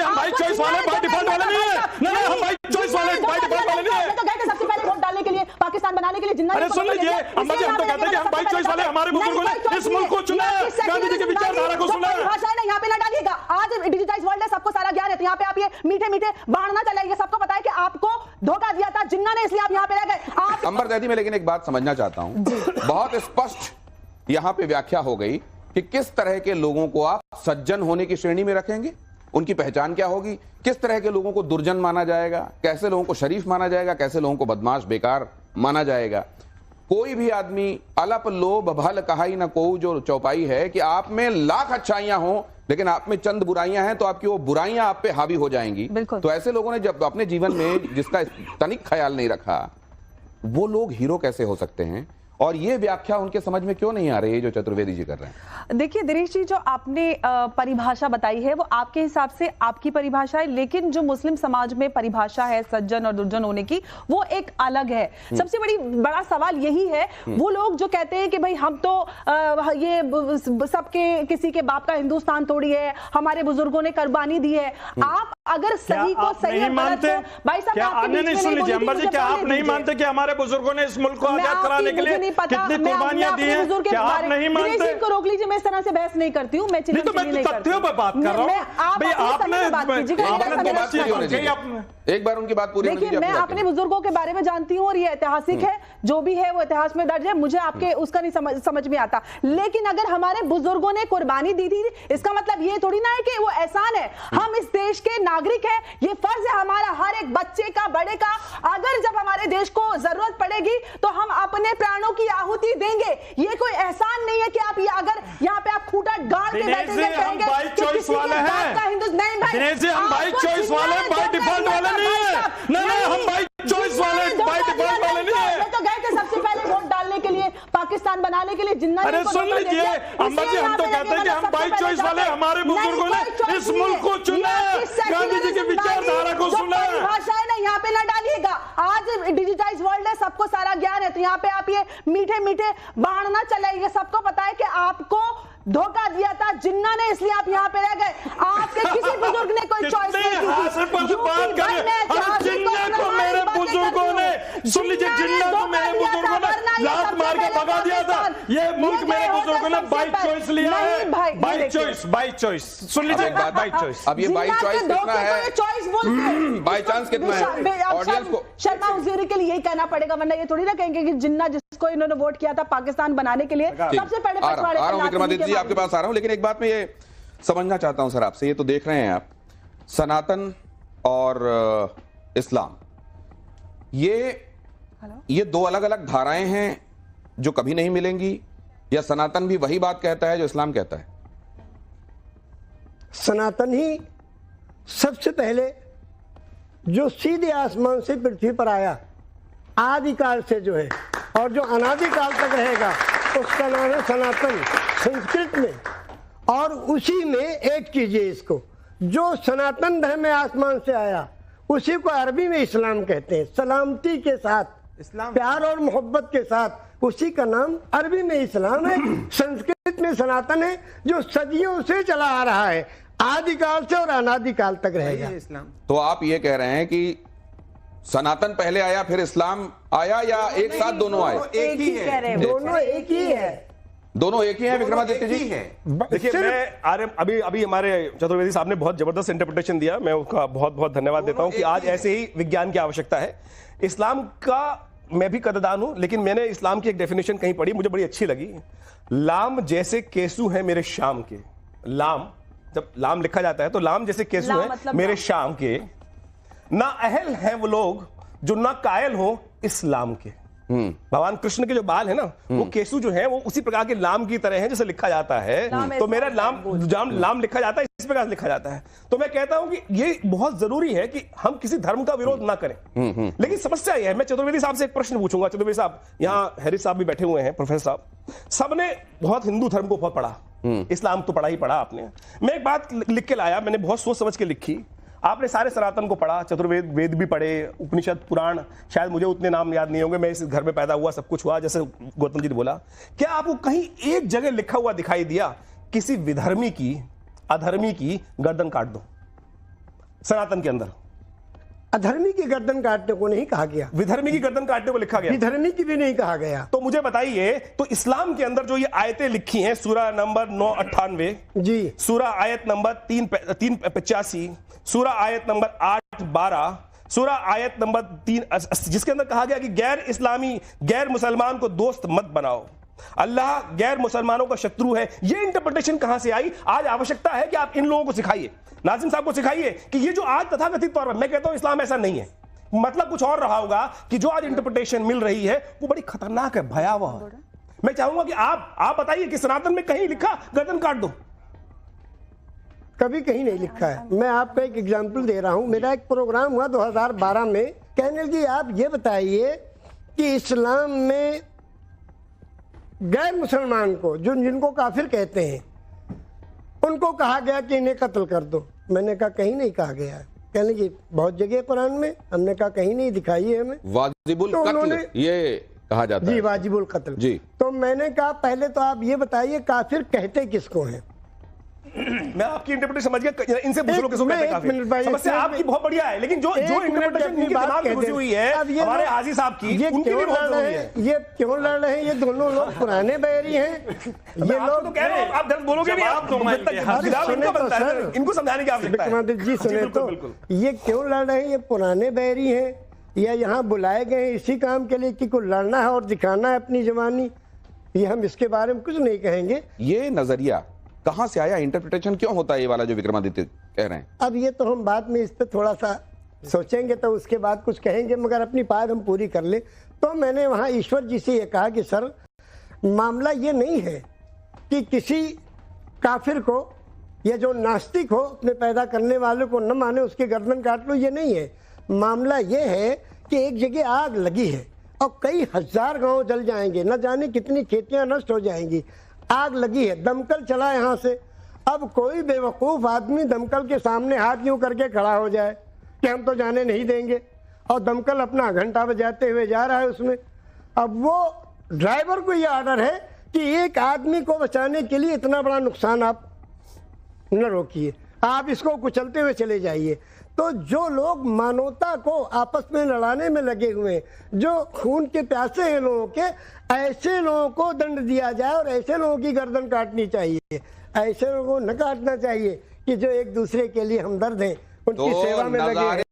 हम by choice वाले, by default वाले नहीं है। नहीं, हम बाई चॉइस वाले, बाई डिफॉल्ट वाले नहीं है। तो गए थे सबसे पहले वोट डालने के लिए, पाकिस्तान बनाने के लिए। जिन्ना अरे सुन लीजिए अम्मा जी, हम तो कहते हैं कि हम बाई चॉइस वाले, हमारे बुजुर्गों ने इस मुल्क को चुना है, गांधी जी की विचारधारा को सुना है। भाषा है ना, यहाँ पे ना डालिएगा। आज डिजिटाइज वर्ल्ड है, सबको सारा ज्ञान है, तो यहाँ पे आप ये मीठे मीठे बाण ना चलाइए। सबको पता है कि आपको धोखा दिया था जिन्ना ने, इसलिए आप यहाँ पे रह गए। आप अंबर दैदी, मैं लेकिन एक बात समझना चाहता हूं, बहुत स्पष्ट यहां पे व्याख्या हो गई कि किस तरह के लोगों को आप सज्जन होने की श्रेणी में रखेंगे, उनकी पहचान क्या होगी, किस तरह के लोगों को दुर्जन माना जाएगा, कैसे लोगों को शरीफ माना जाएगा, कैसे लोगों को बदमाश बेकार माना जाएगा। कोई भी आदमी अलप लोभ भल कहाई न को जो चौपाई है कि आप में लाख अच्छाइयां हों लेकिन आप में चंद बुराइयां हैं तो आपकी वो बुराइयां आप पे हावी हो जाएंगी। तो ऐसे लोगों ने जब अपने जीवन में जिसका तनिक ख्याल नहीं रखा, वो लोग हीरो कैसे हो सकते हैं? और ये व्याख्या उनके समझ में क्यों नहीं आ रही है जो चतुर्वेदी जी कर रहे हैं? देखिए दिनेश जी, जो आपने परिभाषा बताई है वो आपके हिसाब से आपकी परिभाषा है, लेकिन जो मुस्लिम समाज में परिभाषा है सज्जन और दुर्जन होने की, वो एक अलग है। सबसे बड़ा सवाल यही है, वो लोग जो कहते हैं कि भाई हम तो ये सबके किसी के बाप का हिंदुस्तान तोड़ी है, हमारे बुजुर्गों ने कुर्बानी दी है। आप अगर सही को सही है, मानते भाई साहब नहीं, सुन लीजिए अंबर जी, क्या आप नहीं मानते कि हमारे बुजुर्गों ने इस मुल्क को आजाद कराने के लिए कितनी कुर्बानियां दी हैं? क्या आप नहीं मानते? इनको रोक लीजिए, मैं इस तरह से बहस नहीं करती हूँ। मैं तथ्यों पर बात कर रहा हूँ। एक बार उनकी बात पूरी होने दीजिए। मैं अपने बुजुर्गों के बारे में जानती हूँ और ये ऐतिहासिक है, जो भी है वो इतिहास में दर्ज है। मुझे आपके उसका नहीं समझ में आता, लेकिन अगर हमारे बुजुर्गों ने कुर्बानी दी थी, इसका मतलब ये थोड़ी ना है कि वो एहसान है। हम इस देश के नागरिक हैं, ये फर्ज है हमारा, हर एक बच्चे का, बड़े का। अगर जब हमारे देश को जरूरत पड़ेगी तो हम अपने प्राणों की आहुति देंगे। ये कोई एहसान नहीं है कि आप अगर यहाँ पे आप खूंटा गाड़ के बैठेंगे, कहेंगे हम बाई चॉइस वाले हैं। दिनेश जी, हम बाई चॉइस वाले, बाई डिफॉल्ट वाले नहीं है। नहीं, हम बाई चॉइस वाले, बाई डिफॉल्ट वाले नहीं है। तो गए थे सबसे पहले वोट डालने के लिए, पाकिस्तान बनाने के लिए। जिन्ना अरे सुन लीजिए अम्मा जी, हम तो कहते हैं कि हम बाई चॉइस वाले, हमारे बुजुर्गों ने इस मुल्क को चुना है, गांधी जी की विचारधारा को सुना है। भाषा है ना, यहाँ पे ना डालिएगा। आज डिजिटाइज वर्ल्ड है, सबको सारा ज्ञान है, तो यहाँ पे आप ये मीठे मीठे बाण ना चलाइए। सबको पता है कि आपको धोखा दिया था जिन्ना ने, इसलिए आप यहाँ पे रह गए। आपके किसी बुजुर्ग ने कोई चॉइस नहीं की थी। सुन लीजिए, जिन्ना को मेरे बुजुर्गों ने लात मार के भगा दिया था। ये मुल्क मेरे बुजुर्गों ने बाई चॉइस लिया है। By choice, by choice. सुन लीजिए एक बात, बाई चॉइस। अब ये बाई चॉइस कितना है, बाई चांस कितना है ऑडियंस को? शर्मा हुजूरी के लिए यही कहना पड़ेगा, वरना ये थोड़ी ना कहेंगे कि जिन्ना जिसको इन्होंने वोट किया था पाकिस्तान बनाने के लिए, सबसे पहले विक्रमादित्य जी आपके पास आ रहा हूं, लेकिन एक बात मैं ये समझना चाहता हूं सर आपसे। ये तो देख रहे हैं आप, सनातन और इस्लाम, ये दो अलग अलग धाराएं हैं जो कभी नहीं मिलेंगी, या सनातन भी वही बात कहता है जो इस्लाम कहता है? सनातन ही सबसे पहले जो सीधे आसमान से पृथ्वी पर आया, आदिकाल से जो है, और जो अनादिकाल तक रहेगा, उसका नाम है सनातन संस्कृत में। और उसी में ऐड कीजिए इसको, जो सनातन धर्म में आसमान से आया उसी को अरबी में इस्लाम कहते हैं। सलामती के साथ, प्यार और मोहब्बत के साथ, उसी का नाम अरबी में इस्लाम है। संस्कृत में सनातन है, जो सदियों से चला आ रहा है, आदिकाल से और अनादिकाल तक रहेगा इस्लाम। तो आप ये कह रहे हैं कि सनातन पहले आया फिर इस्लाम आया, या एक साथ दोनों आए? एक ही है, दोनों एक ही है, दोनों एक ही है विक्रमादित्य जी। देखिए, मैं अभी हमारे चतुर्वेदी साहब ने बहुत जबरदस्त इंटरप्रिटेशन दिया, मैं उसका बहुत बहुत धन्यवाद देता हूं कि आज ऐसे ही विज्ञान की आवश्यकता है। इस्लाम का मैं भी कदरदान हूं, लेकिन मैंने इस्लाम की एक डेफिनेशन कहीं पढ़ी, मुझे बड़ी अच्छी लगी। लाम जैसे केसू है मेरे शाम के। लाम, जब लाम लिखा जाता है तो लाम जैसे केसू है मतलब मेरे शाम के। ना अहल हैं वो लोग जो ना कायल हो इस्लाम के। भगवान कृष्ण के जो बाल है ना, वो केसु जो है वो उसी प्रकार के लाम की तरह है जैसे लिखा जाता है। तो मेरा लाम लिखा जाता है, इस प्रकार लिखा जाता है। तो मैं कहता हूं कि ये बहुत जरूरी है कि हम किसी धर्म का विरोध ना करें। लेकिन समस्या यह है, मैं चतुर्वेदी साहब से एक प्रश्न पूछूंगा। चतुर्वेदी साहब, यहाँ हैरिस साहब भी बैठे हुए हैं, प्रोफेसर साहब, सबने बहुत हिंदू धर्म को बहुत पढ़ा, इस्लाम तो पढ़ा ही पढ़ा आपने। मैं एक बात लिख के लाया, मैंने बहुत सोच समझ के लिखी। आपने सारे सनातन को पढ़ा, चतुर्वेद, वेद भी पढ़े, उपनिषद, पुराण, शायद मुझे उतने नाम याद नहीं होंगे, मैं इस घर में पैदा हुआ, सब कुछ हुआ, जैसे गौतम जी ने बोला। क्या आपको कहीं एक जगह लिखा हुआ दिखाई दिया किसी विधर्मी की, अधर्मी की गर्दन काट दो? सनातन के अंदर अधर्मी की गर्दन काटने को नहीं कहा गया, विधर्मी की गर्दन काटने को लिखा गया, विधर्मी की भी नहीं कहा गया। तो मुझे बताइए, तो इस्लाम के अंदर जो ये आयतें लिखी हैं, सूरा नंबर 998 जी, सूरा आयत नंबर 385, सूरा आयत नंबर 812, सूरा आयत नंबर 3, जिसके अंदर कहा गया कि गैर इस्लामी, गैर मुसलमान को दोस्त मत बनाओ, अल्लाह गैर मुसलमानों का शत्रु है। ये इंटरप्रिटेशन कहां से आई? आज आवश्यकता है कि आप इन लोगों को सिखाइए, नाजिम साहब को सिखाइए कि ये जो आज तथाकथित तौर पर, मैं कहता हूं इस्लाम ऐसा नहीं है, मतलब कुछ और रहा होगा, कि जो आज इंटरप्रिटेशन मिल रही है वो बड़ी खतरनाक है, भयावह है। मैं चाहूंगा कि आप बताइए कि सनातन में कहीं लिखा गर्दन काट दो? कभी कहीं नहीं लिखा है। मैं आपको एक एग्जाम्पल दे रहा हूं। मेरा एक प्रोग्राम हुआ 2012 में, कहने लगी आप ये बताइए कि इस्लाम में गैर मुसलमान को, जो जिनको काफिर कहते हैं, उनको कहा गया कि इन्हें कत्ल कर दो। मैंने कहा कहीं नहीं कहा गया है। कहने की बहुत जगह कुरान में, हमने कहा कहीं नहीं दिखाई है हमें। वाजिबुल तो कत्ल ये कहा जाता है जी, वाजिबुल कत्ल जी। तो मैंने कहा पहले तो आप ये बताइए काफिर कहते किसको हैं? मैं आपकी इंटरप्रिटेशन समझ गया, इनसे पूछ लो किसको कहते हैं काफिर। समस्या आपकी बहुत बढ़िया है, लेकिन जो इंटरप्रिटेशन इनके दिमाग में घुसी हुई है, हमारे हाजी साहब की, उनकी भी बहुत जरूरी है। ये क्यों लड़ रहे हैं? ये दोनों लोग पुराने बैरी हैं। ये लोग तो कह रहे हो, आप दर्द बोलोगे नहीं, आप इनको बनता है, इनको समझाने की आवश्यकता है। जी सुने तो, ये क्यों लड़ रहे हैं? ये पुराने बैरी हैं या यहाँ बुलाए गए हैं इसी काम के लिए कि कुछ लड़ना है और दिखाना है अपनी जवानी? ये हम इसके बारे में कुछ नहीं कहेंगे। ये नजरिया कहां से आया? इंटरप्रिटेशन क्यों होता है ये वाला जो विक्रमादित्य कह रहे हैं? अब ये तो हम बाद में इस पे थोड़ा सा सोचेंगे, तो उसके बाद कुछ कहेंगे, मगर अपनी बात हम पूरी कर ले। तो मैंने वहाँ ईश्वर जी से ये कहा कि सर, मामला ये नहीं है कि किसी काफिर को या जो नास्तिक हो, अपने पैदा करने वाले को न माने उसकी गर्दन काट लो, ये नहीं है। मामला ये है कि एक जगह आग लगी है और कई हजार गांव जल जाएंगे, न जाने कितनी खेतियां नष्ट हो जाएंगी। आग लगी है, दमकल चला यहाँ से। अब कोई बेवकूफ़ आदमी दमकल के सामने हाथ यूं करके खड़ा हो जाए कि हम तो जाने नहीं देंगे, और दमकल अपना घंटा बजाते हुए जा रहा है उसमें। अब वो ड्राइवर को ये ऑर्डर है कि एक आदमी को बचाने के लिए इतना बड़ा नुकसान आप न रोकिए, आप इसको कुचलते हुए चले जाइए। तो जो लोग मानवता को आपस में लड़ाने में लगे हुए हैं, जो खून के प्यासे हैं लोगों के, ऐसे लोगों को दंड दिया जाए और ऐसे लोगों की गर्दन काटनी चाहिए। ऐसे लोगों को न काटना चाहिए कि जो एक दूसरे के लिए हमदर्द हैं, उनकी सेवा में लगे हैं।